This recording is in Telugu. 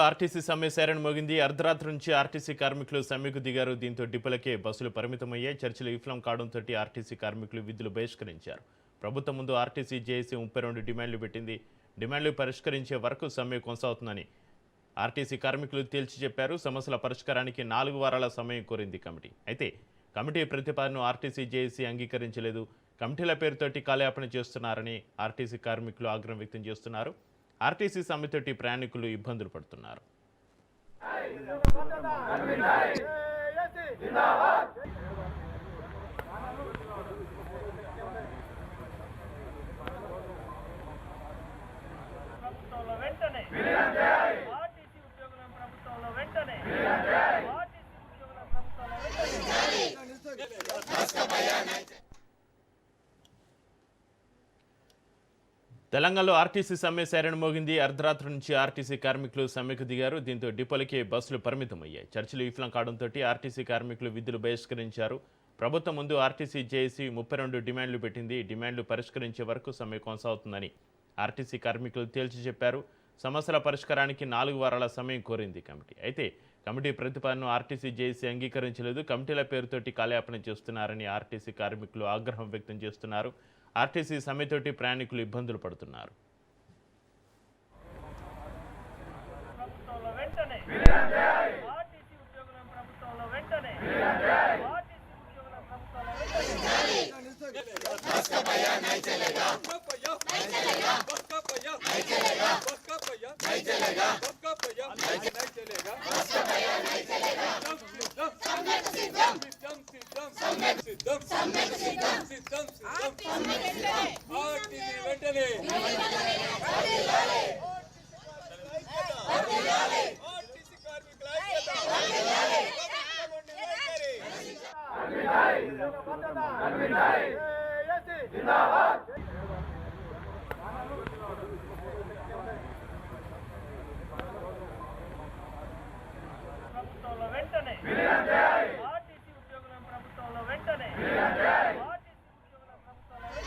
ఆర్టీసీ సమ్మె సైరన్ మోగింది. అర్ధరాత్రి నుంచి ఆర్టీసీ కార్మికులు సమ్మెకు దిగారు. దీంతో డిపోలకే బస్సులు పరిమితమయ్యాయి. చర్చలు విఫలం కావడంతో ఆర్టీసీ కార్మికులు విధులు బహిష్కరించారు. ప్రభుత్వం ముందు ఆర్టీసీ జేఏసీ 32 డిమాండ్లు పెట్టింది. డిమాండ్లు పరిష్కరించే వరకు సమ్మె కొనసాగుతుందని ఆర్టీసీ కార్మికులు తేల్చి చెప్పారు. సమస్యల పరిష్కారానికి 4 వారాల సమయం కోరింది కమిటీ. అయితే కమిటీ ప్రతిపాదనను ఆర్టీసీ జేఏసీ అంగీకరించలేదు. కమిటీల పేరుతోటి కాలయాపన చేస్తున్నారని ఆర్టీసీ కార్మికులు ఆగ్రహం వ్యక్తం చేస్తున్నారు. ఆర్టీసీ సమ్మెతోటి ప్రయాణికులు ఇబ్బందులు పడుతున్నారు. తెలంగాణలో ఆర్టీసీ సమ్మె సైరన్ మోగింది. అర్ధరాత్రి నుంచి ఆర్టీసీ కార్మికులు సమ్మెకు దిగారు. దీంతో డిపోలకే బస్సులు పరిమితమయ్యాయి. చర్చలు విఫలం కావడంతో ఆర్టీసీ కార్మికులు విధులు బహిష్కరించారు. ప్రభుత్వం ముందు ఆర్టీసీ జేఏసీ 32 డిమాండ్లు పెట్టింది. డిమాండ్లు పరిష్కరించే వరకు సమ్మె కొనసాగుతుందని ఆర్టీసీ కార్మికులు తేల్చి చెప్పారు. సమస్యల పరిష్కారానికి 4 వారాల సమయం కోరింది కమిటీ. అయితే కమిటీ ప్రతిపాదనను ఆర్టీసీ జేఏసీ అంగీకరించలేదు. కమిటీల పేరుతోటి కాలయాపన చేస్తున్నారని ఆర్టీసీ కార్మికులు ఆగ్రహం వ్యక్తం చేస్తున్నారు. ఆర్టీసీ సమ్మెతోటి ప్రయాణికులు ఇబ్బందులు పడుతున్నారు. जिंदाबाद।